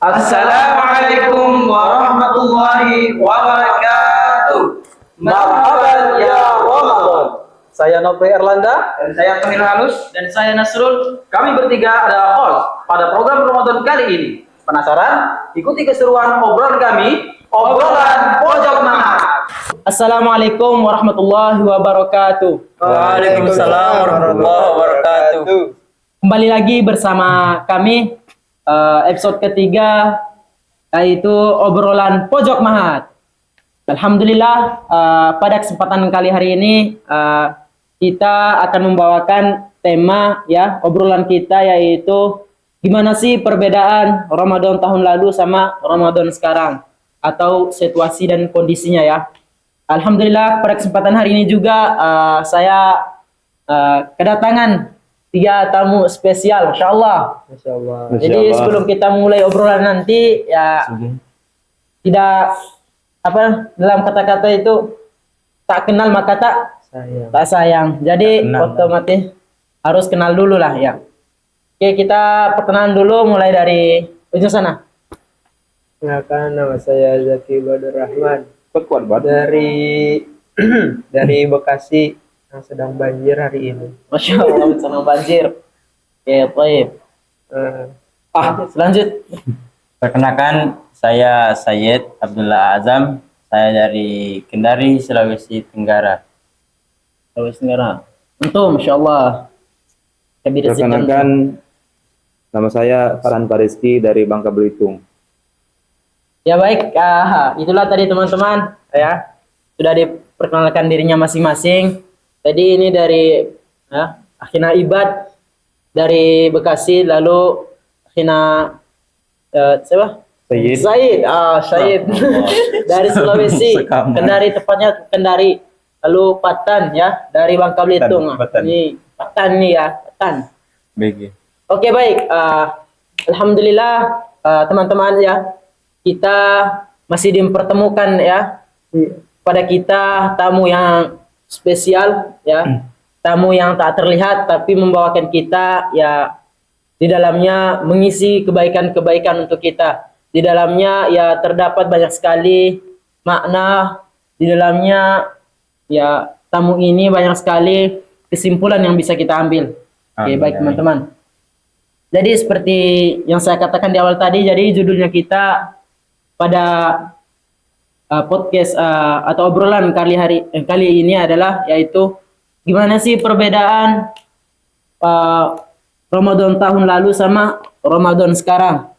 Assalamualaikum warahmatullahi wabarakatuh. Marhaban ya Ramadan. Saya Nopri Erlanda Dan saya Kamil Halus. Dan saya Nasrul. Kami bertiga adalah host pada program Ramadan kali ini. Penasaran? Ikuti keseruan obrolan kami, obrolan pojok mahat. Assalamualaikum warahmatullahi wabarakatuh. Waalaikumsalam warahmatullahi wabarakatuh. Kembali lagi bersama kami episode ketiga, yaitu obrolan pojok mahat. Alhamdulillah, pada kesempatan kali hari ini kita akan membawakan tema ya obrolan kita, yaitu gimana sih perbedaan Ramadan tahun lalu sama Ramadan sekarang, atau situasi dan kondisinya ya. Alhamdulillah, pada kesempatan hari ini juga saya kedatangan 3 tamu spesial, Masya Allah. Jadi sebelum kita mulai obrolan nanti ya, tidak apa dalam kata-kata itu, tak kenal maka tak sayang. Jadi otomatis harus kenal dulu lah ya. Oke, kita perkenalan dulu mulai dari ujung sana. Kenalkan, nama saya Zaki Badur Rahman dari Bekasi yang sedang banjir hari ini. Masya Allah, senang banjir. Oke, baik. Selanjut. Perkenalkan, saya Sayyid Abdullah Azam. Saya dari Kendari, Sulawesi Tenggara. Untuk Masya Allah. Perkenalkan, nama saya Farhan Pariski dari Bangka Belitung. Ya baik, itulah tadi teman-teman ya, sudah diperkenalkan dirinya masing-masing. Tadi ini dari Akhina Ibad dari Bekasi, lalu Akhina siapa? Said dari Sulawesi, Kendari, tepatnya Kendari. Lalu Patan ya dari Bangka Belitung. Ini Patan nih ya, Patan. BG. Oke, baik. Alhamdulillah teman-teman ya, kita masih dipertemukan ya pada kita tamu yang spesial ya, tamu yang tak terlihat tapi membawakan kita ya, di dalamnya mengisi kebaikan-kebaikan untuk kita. Di dalamnya ya terdapat banyak sekali makna, di dalamnya ya tamu ini banyak sekali kesimpulan yang bisa kita ambil. Oke, baik teman-teman. Jadi seperti yang saya katakan di awal tadi, jadi judulnya kita pada podcast atau obrolan kali ini adalah, yaitu gimana sih perbedaan Ramadan tahun lalu sama Ramadan sekarang.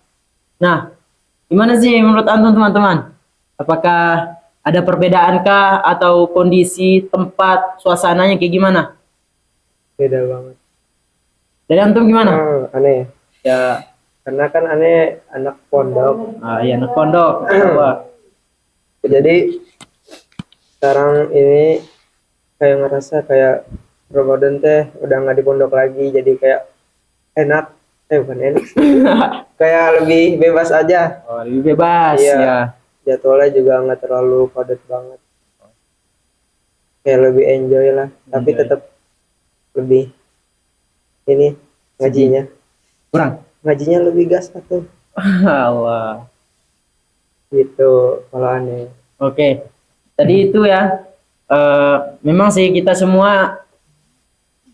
Nah, gimana sih menurut antum teman-teman? Apakah ada perbedaankah atau kondisi tempat suasananya kayak gimana? Beda banget. Dari antum gimana? Aneh. Ya, Karena kan aneh anak pondok. iya anak pondok. Coba. Jadi sekarang ini kayak ngerasa kayak Ramadan teh udah nggak di pondok lagi, jadi kayak enak. Bukan enak sih. Kayak lebih bebas aja. Oh, lebih bebas Iya. ya. Jadwalnya juga nggak terlalu padat banget. Kayak lebih enjoy lah. Tapi Enjoy. tetap lebih ini ngajinya lebih gas atau Allah. gitu kalau aneh. Oke. Tadi itu ya, memang sih kita semua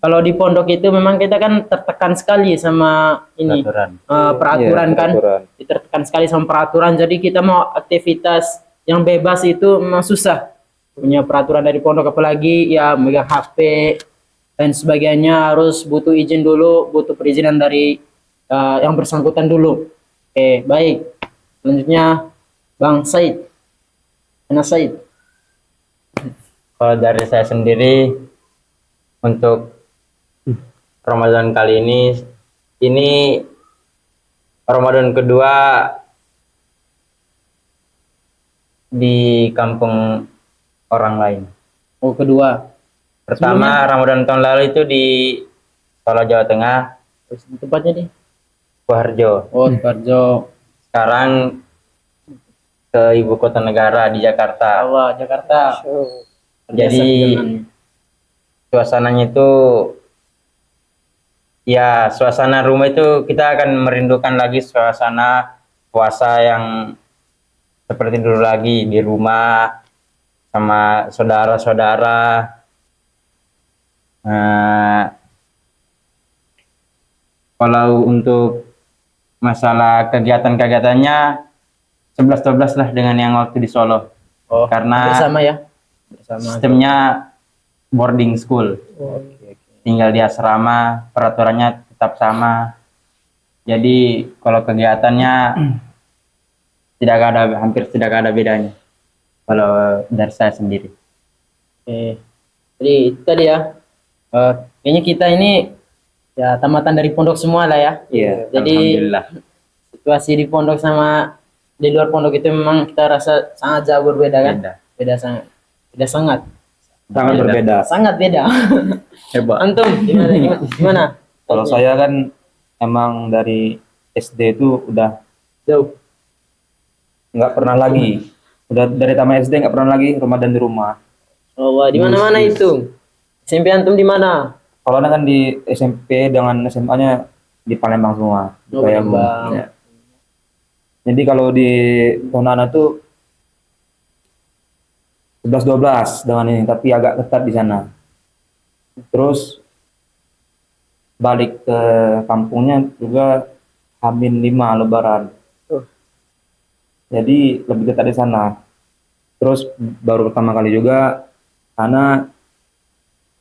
kalau di pondok itu memang kita kan tertekan sekali sama ini peraturan Iya, kan. peraturan. Tertekan sekali sama peraturan. Jadi kita mau aktivitas yang bebas itu memang susah. Punya peraturan dari pondok, apalagi ya megang HP dan sebagainya harus butuh izin dulu, butuh perizinan dari yang bersangkutan dulu. Oke, baik. Selanjutnya Bang Said. Anak Said. Kalau dari saya sendiri, untuk Ramadan kali ini Ramadan kedua di kampung orang lain. Oh, kedua. Pertama, Ramadan tahun lalu itu di Solo, Jawa Tengah, Terus tempatnya di Sukoharjo. Oh, Sukoharjo. Sekarang ke ibu kota negara di Jakarta. Jawa, Jakarta. Jadi suasananya itu ya, suasana rumah itu kita akan merindukan lagi suasana puasa yang seperti dulu lagi di rumah sama saudara-saudara. Kalau untuk masalah kegiatan-kegiatannya 11-12 lah dengan yang waktu di Solo. Oh, Karena bersama ya. Bersama. sistemnya boarding school. Tinggal di asrama, peraturannya tetap sama. Jadi kalau kegiatannya hampir tidak ada bedanya. Kalau dari saya sendiri. Oke. Jadi itu tadi ya. Kayaknya kita ini ya tamatan dari pondok semua lah ya. Iya. Jadi Alhamdulillah. situasi di pondok sama di luar pondok itu memang kita rasa sangat jauh berbeda kan? Beda sangat. Beda sangat. Sangat berbeda. Sangat beda. Hebat. Antum gimana? Kalau saya kan emang dari SD itu udah Jauh. nggak pernah lagi. Udah dari taman SD nggak pernah lagi Ramadan di rumah. Oh, wah, di mana-mana itu. SMP antum di mana? Kalau kan di SMP dengan SMA-nya di Palembang semua. Di Oh, Payakumbuh. Palembang. Ya. Jadi kalau di Tonana tuh 11-12 dengan ini, tapi agak ketat di sana. Terus balik ke kampungnya juga H-5 Lebaran. Jadi lebih ketat di sana. Terus baru pertama kali juga karena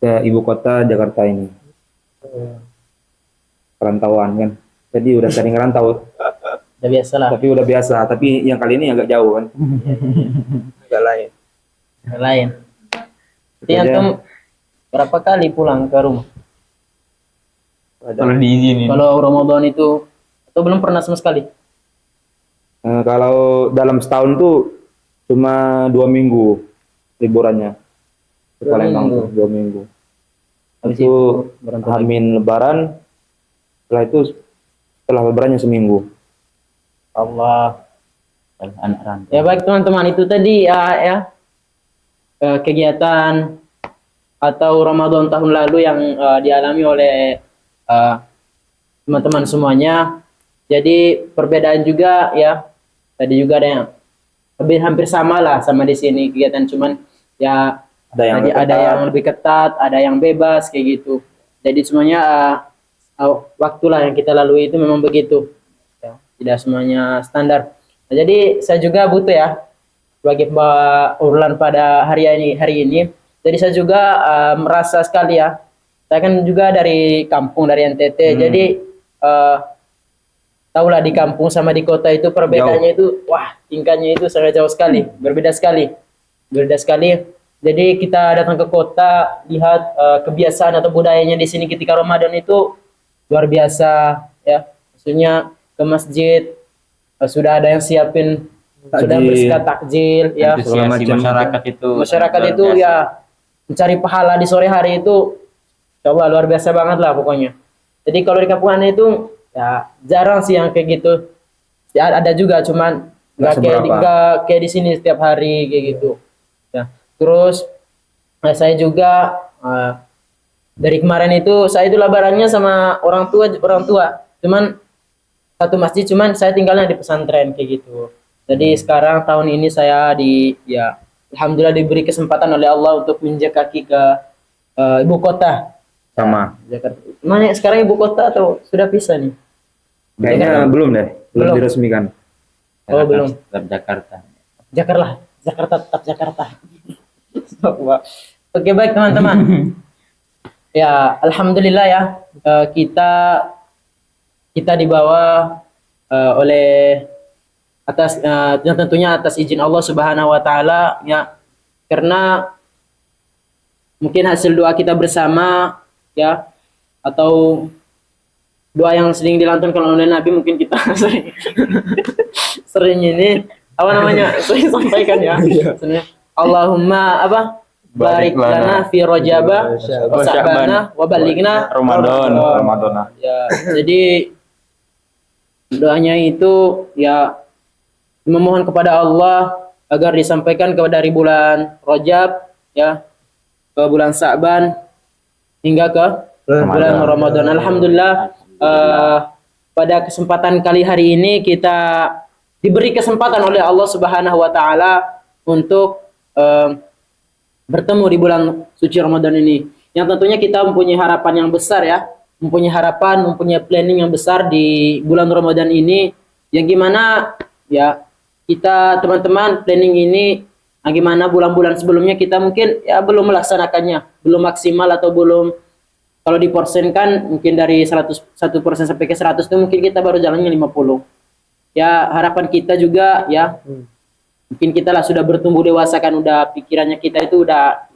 ke ibu kota Jakarta ini. Perantauan kan. Jadi udah sering rantau, Udah biasa lah. tapi udah biasa. Tapi yang kali ini agak jauh kan. Agak lain. Lain. Jadi Itu aja. antum berapa kali pulang ke rumah? Kalau diizinin. Kalau Ramadan itu atau belum pernah sama sekali? Kalau dalam setahun tuh cuma 2 minggu liburannya. Ke 2 Palembang minggu. tuh 2 minggu. Habis Itu berantau lagi. Hamin Lebaran. Setelah Lebarannya seminggu. Allah. Anak rantau. Ya baik teman-teman, itu tadi kegiatan atau Ramadan tahun lalu yang dialami oleh teman-teman semuanya. Jadi perbedaan juga ya. Tadi juga ada yang hampir sama lah sama di sini kegiatan, cuman ya Ada yang tadi lebih ada ketat. yang lebih ketat, ada yang bebas kayak gitu. Jadi semuanya waktulah yang kita lalui itu memang begitu. Ya, tidak semuanya standar. Nah, jadi saya juga butuh ya sebagai obrolan pada hari ini. Jadi saya juga merasa sekali ya. Saya kan juga dari kampung, dari NTT. Jadi tahulah di kampung sama di kota itu perbedaannya itu wah, tingkatnya itu sangat jauh sekali, berbeda sekali. Berbeda sekali. Jadi kita datang ke kota, lihat kebiasaan atau budayanya di sini ketika Ramadan itu luar biasa ya. Maksudnya ke masjid sudah ada yang siapin, sudah Takjil. bersikat takjil ya. Segala Antusiasi macam. masyarakat itu. Masyarakat luar itu biasa. ya mencari pahala di sore hari itu coba luar biasa banget lah pokoknya. Jadi kalau di kampungan itu ya jarang sih yang kayak gitu. Ya, ada juga cuman nggak kayak di sini setiap hari kayak gitu. Ya. Terus saya juga dari kemarin itu saya itu lebarannya sama orang tua. Cuman satu masjid, cuman saya tinggalnya di pesantren kayak gitu. Jadi sekarang tahun ini saya alhamdulillah diberi kesempatan oleh Allah untuk menginjak kaki ke ibu kota. Sama. Jakarta. Mana sekarang ibu kota atau sudah pisah nih? Kayaknya belum deh. Belum Belum. diresmikan. Oh, belum. Tetap Jakarta. Jakarta tetap Jakarta. Oke baik teman-teman. Ya alhamdulillah ya kita dibawa oleh atas yang tentunya atas izin Allah Subhanahu wa taala ya, karena mungkin hasil doa kita bersama ya, atau doa yang sering dilantunkan oleh Nabi, mungkin kita sering ini apa namanya sering sampaikan ya. Sebenarnya Allahumma barik lana fi rajaba wa sa'bana wa balighna Ramadan. ya. Jadi doanya itu ya memohon kepada Allah agar disampaikan dari bulan Rajab ya ke bulan Sa'ban hingga ke bulan Ramadan. Alhamdulillah pada kesempatan kali hari ini kita diberi kesempatan oleh Allah Subhanahu wa taala untuk bertemu di bulan suci Ramadan ini. Yang tentunya kita mempunyai harapan yang besar ya, mempunyai harapan, mempunyai planning yang besar di bulan Ramadan ini. Yang gimana ya kita teman-teman planning ini gimana bulan-bulan sebelumnya kita mungkin ya belum melaksanakannya, belum maksimal atau belum, kalau diporsenkan mungkin dari 100% sampai ke 100 itu mungkin kita baru jalannya 50. Ya harapan kita juga ya mungkin kita lah sudah bertumbuh dewasa kan, udah pikirannya kita itu udah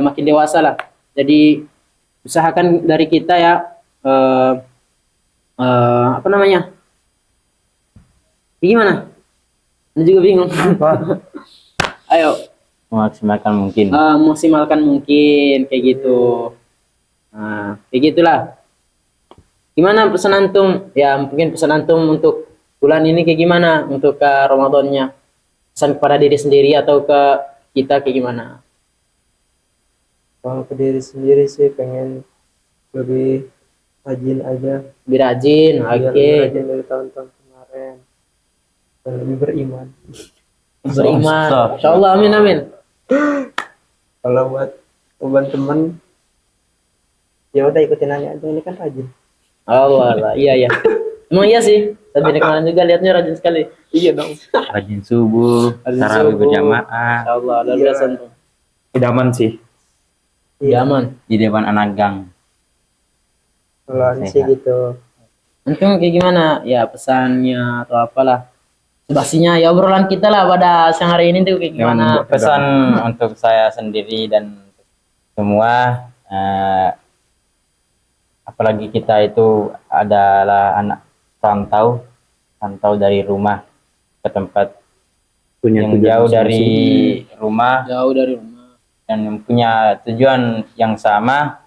makin dewasa lah. Jadi usahakan dari kita ya apa namanya? Gimana? Ini juga bingung. Ayo Memaksimalkan mungkin. maksimalkan mungkin kayak gitu. Nah, kayak gitulah. Gimana pesan antum? Ya mungkin pesan antum untuk bulan ini kayak gimana untuk ke Ramadannya? Pesan kepada diri sendiri atau ke kita kayak gimana? Kalau ke diri sendiri sih pengen lebih rajin aja, Lebih rajin, biar oke. lebih rajin dari tahun-tahun kemarin dan lebih beriman. Beriman. Stop. Insyaallah, amin amin. Kalau buat teman-teman ya udah ikutin aja, ini kan rajin. Allah, iya ya. Emang iya sih. Tadi kemarin juga lihatnya rajin sekali. Iya dong. Rajin subuh, Rajin tarawih subuh. berjamaah Insyaallah, luar Iya. biasa antum. Idaman sih. Aman. di depan anak gang. Kalau Ansi Sehat. gitu. Antum kayak gimana? Ya pesannya atau apalah. Sebasinya ya obrolan kita lah pada siang hari ini tuh kayak gimana? Pesan untuk saya sendiri dan untuk semua, apalagi kita itu adalah anak rantau dari rumah ke tempat Punya yang tujuan jauh masing-masing. dari rumah Jauh dari rumah. dan punya tujuan yang sama.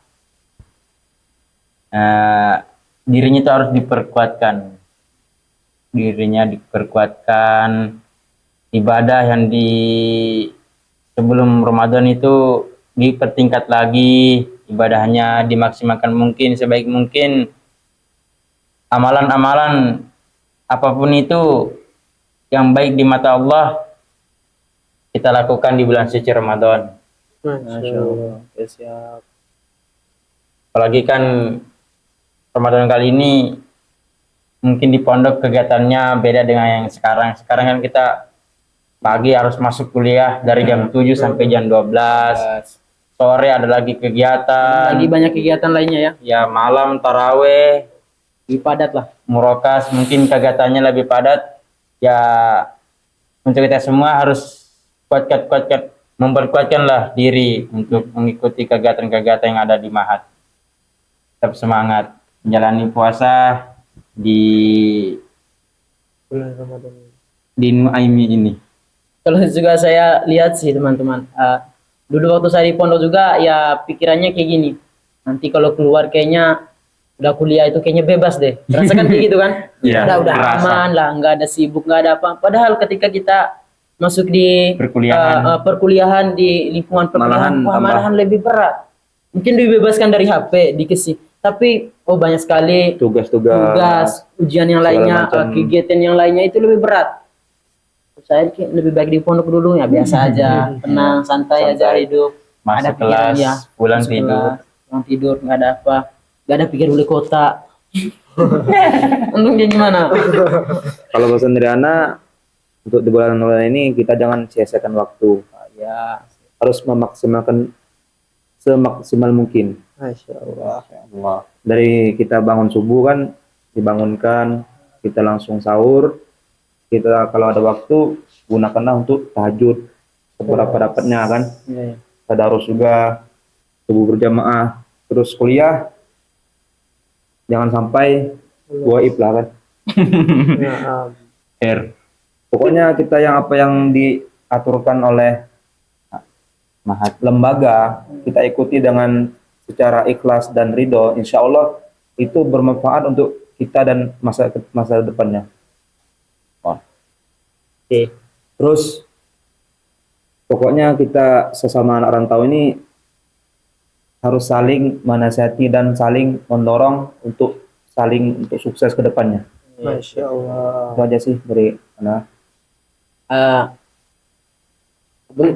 Dirinya itu harus diperkuatkan, ibadah yang di sebelum Ramadan itu dipertingkat lagi, ibadahnya dimaksimalkan mungkin sebaik mungkin, amalan-amalan apapun itu yang baik di mata Allah kita lakukan di bulan suci Ramadan. Masya Allah. Ya, siap. Apalagi kan Ramadan kali ini mungkin di pondok kegiatannya beda dengan yang sekarang. Sekarang kan kita pagi harus masuk kuliah dari jam 7 sampai jam 12. Sore ada lagi kegiatan. Lagi banyak kegiatan lainnya ya. Ya malam taraweh, Lebih padat lah. murokas, mungkin kegiatannya lebih padat. Ya untuk kita semua harus memperkuatkanlah diri untuk mengikuti kegiatan-kegiatan yang ada di Mahat. Tetap semangat menjalani puasa di Bulan Ramadan. Nuaimi ini. Kalau juga saya lihat sih teman-teman, dulu waktu saya di pondok juga ya pikirannya kayak gini. Nanti kalau keluar kayaknya udah kuliah itu kayaknya bebas deh. Rasakan kayak gitu kan? Iya, udah terasa. aman lah, nggak ada sibuk, nggak ada apa. Padahal ketika kita masuk di perkuliahan di lingkungan perkuliahan, malahan lebih berat. Mungkin dibebaskan dari HP, dikasih. Tapi banyak sekali tugas, ujian yang lainnya, kegiatan yang lainnya itu lebih berat. Saya lebih baik di pondok dulu ya, biasa aja, tenang, santai aja hidup. Masuk kelas, pulang Masuk tidur. kelas, pulang tidur, nggak ada apa, nggak ada pikir beli kota. Untungnya gimana? Kalau pesan dari Ana, untuk di bulan Ramadan ini kita jangan sia-siakan waktu. Ya, Harus memaksimalkan semaksimal mungkin. Masya Allah. Dari kita bangun subuh kan, dibangunkan, kita langsung sahur. Kita kalau ada waktu, gunakanlah untuk tahajud. Seberapa dapatnya kan. iya, iya. Tadarus juga, subuh berjamaah, terus kuliah. Jangan sampai goib lah kan. Ya, Pokoknya kita yang apa yang diaturkan oleh Mahat. lembaga, kita ikuti dengan secara ikhlas dan ridho, insya Allah itu bermanfaat untuk kita dan masa depannya. Oke. Terus pokoknya kita sesama anak rantau ini harus saling menasihati dan saling mendorong untuk saling untuk sukses ke depannya. Masya Allah. Itu aja sih dari Ana. eh,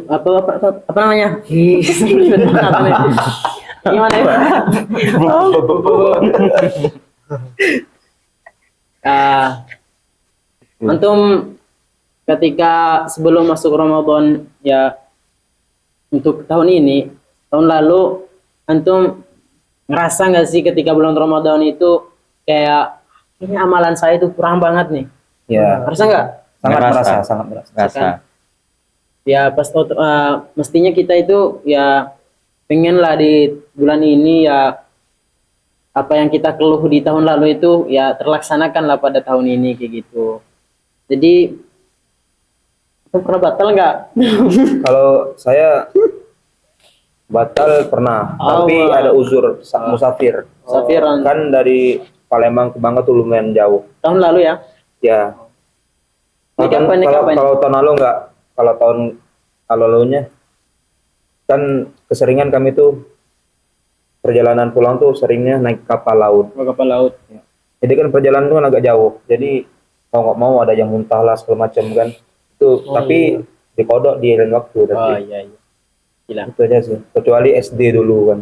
apa namanya? Gimana ya? Antum ketika sebelum masuk Ramadan ya, untuk tahun ini, tahun lalu antum ngerasa nggak sih ketika bulan Ramadan itu kayak ini amalan saya itu kurang banget nih? Ya, Ngerasa nggak? sangat Ngerasa. merasa, sangat merasa. Rasa. Ya pas mestinya kita itu ya pengen lah di bulan ini ya apa yang kita keluh di tahun lalu itu ya terlaksanakan lah pada tahun ini kayak gitu. Jadi itu pernah batal nggak? Kalau saya batal pernah, Oh, tapi wah. ada uzur musafir. Safiran Kan dari Palembang ke Bangka tuh lumayan jauh. tahun lalu ya. Ya. Ini Kan kapan, ini kalau kapan? kalau tahun lalu enggak, kalau tahun lalunya kan keseringan kami tuh perjalanan pulang tuh seringnya naik kapal laut. Kapal laut. Jadi kan perjalanan itu kan agak jauh. Jadi mau nggak mau ada yang muntah lah segala macam kan. Itu tapi dikodok di lain waktu. Oh Tapi iya iya. Gila. itu aja sih. Kecuali SD dulu kan.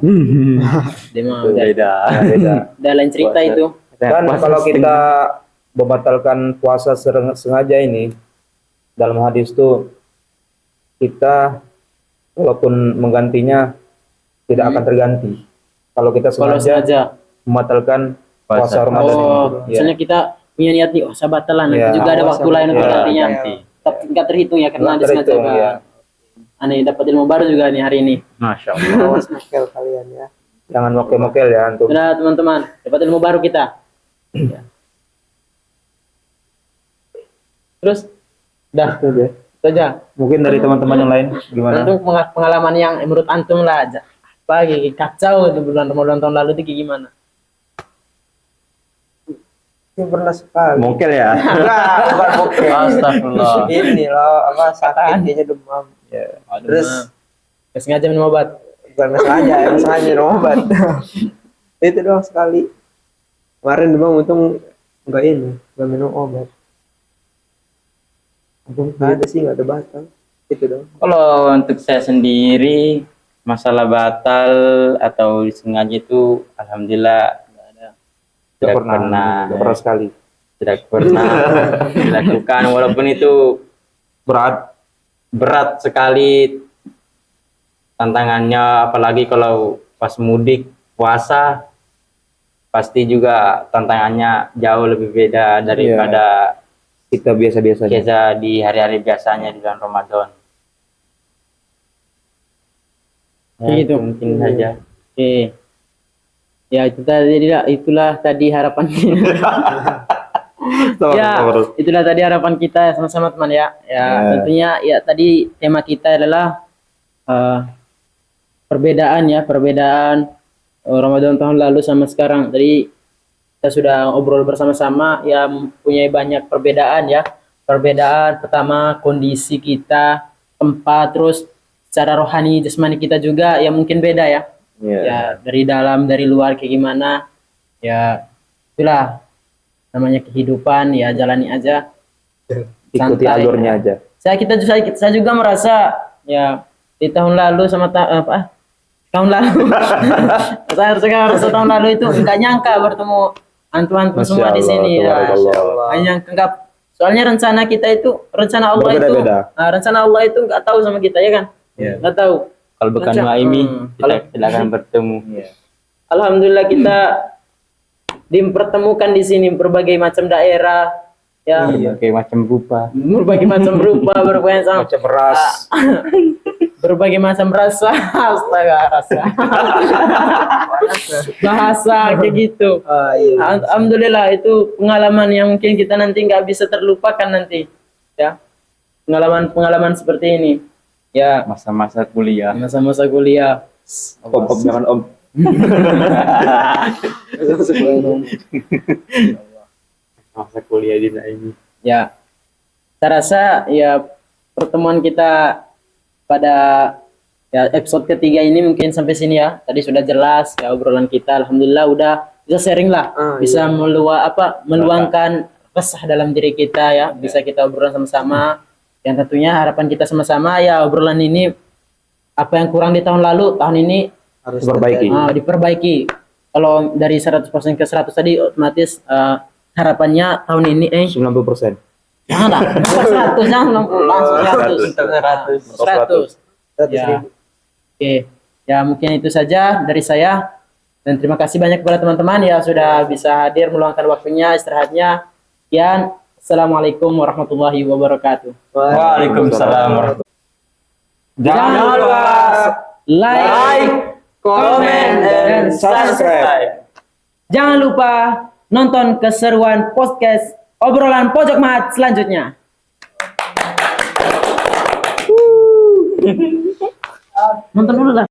Dia mah Itu udah, Beda. Ya, beda. udah lain cerita itu. Dan kalau kita membatalkan puasa sengaja ini, dalam hadis tuh kita walaupun menggantinya tidak akan terganti. Kalau kita Kalau sengaja sengaja. membatalkan puasa Puasa. Ramadan Oh, ini. Ya. misalnya kita punya niat nih, oh saya batal lah, nanti Iya. juga ada waktu lain untuk Iya. gantinya. Ganti. Tapi nggak terhitung ya karena Nggak ada sengaja. terhitung, Kan. iya. Aneh dapat ilmu baru juga nih hari ini. Masya Allah. Awas mokel kalian ya. Jangan mokel-mokel ya antum. Sudah teman-teman, dapat ilmu baru kita. Ya. Terus, dah, Itu aja. itu aja. Mungkin dari teman-teman yang lain gimana? Antum pengalaman yang menurut antum lah aja. Apa kayak kacau di bulan Ramadan tahun lalu itu kayak gimana? Ini pernah sekali. Mokel ya. Enggak, bukan mokel. Astagfirullah. Ini loh, apa sakit kayaknya demam. Ya. Terus Nggak sengaja minum obat. bukan sengaja, emang sengaja minum obat. Itu doang sekali. Kemarin demam untung enggak minum obat. Nggak ada sih, nggak ada batal. Itu dong. Kalau untuk saya sendiri, masalah batal atau disengaja itu alhamdulillah Tidak tidak pernah. Tidak pernah sekali. tidak pernah dilakukan, walaupun itu berat sekali tantangannya, apalagi kalau pas mudik puasa pasti juga tantangannya jauh lebih beda daripada Kita biasa-biasa aja. biasa di hari-hari biasanya di bulan Ramadan. Ya, Gitu. mungkin saja. Oke. Ya itu tadi itulah tadi harapan kita. Ya, itulah tadi harapan kita sama-sama teman ya. Ya, tentunya ya tadi tema kita adalah perbedaan Ramadan tahun lalu sama sekarang. Tadi kita sudah ngobrol bersama-sama ya, mempunyai banyak perbedaan ya. Perbedaan pertama kondisi kita, tempat, terus secara rohani jasmani kita juga ya mungkin beda ya. Ya dari dalam dari luar kayak gimana ya, itulah namanya kehidupan ya, jalani aja, Ikuti santai. alurnya aja. Saya juga merasa ya di tahun lalu sama tahun lalu saya harus merasa tahun lalu itu nggak nyangka bertemu antum-antum Masya semua di Allah, sini ya. tabarakallah. Hanya enggak, soalnya rencana kita itu, rencana Allah itu Berbeda-beda. rencana Allah itu nggak tahu sama kita ya kan, nggak tahu. Kalau bukan Macam- Muaimi, kita kalau- tidak akan bertemu. Alhamdulillah kita dipertemukan di sini berbagai macam daerah ya, Berbagai macam rupa. berbagai macam rupa, berbagai macam Macam ras. berbagai macam rasa, astaga rasa, bahasa kayak gitu. Alhamdulillah itu pengalaman yang mungkin kita nanti nggak bisa terlupakan nanti ya, pengalaman seperti ini ya, Masa-masa kuliah. masa-masa kuliah. Om, jangan om. Masa kuliah di Naimi. Ya, saya rasa ya pertemuan kita pada ya episode ketiga ini mungkin sampai sini ya. Tadi sudah jelas ya obrolan kita. Alhamdulillah udah bisa sharing lah, bisa meluangkan resah dalam diri kita ya. Bisa kita obrolan sama-sama Yang tentunya harapan kita sama-sama ya obrolan ini apa yang kurang di tahun lalu, tahun ini Harus Diperbaiki. diperbaiki. Kalau dari 100% ke 100 tadi otomatis harapannya tahun ini 90%. jangan lah, 100 jangan 90, langsung 100. 100. 100 Ya. ribu. Oke, ya mungkin itu saja dari saya. Dan terima kasih banyak kepada teman-teman yang sudah bisa hadir meluangkan waktunya, istirahatnya. Sekian, Assalamualaikum warahmatullahi wabarakatuh. Waalaikumsalam warahmatullahi. Jangan lupa like, komen, dan subscribe. Jangan lupa nonton keseruan podcast obrolan pojok mahat selanjutnya. Nonton dulu lah.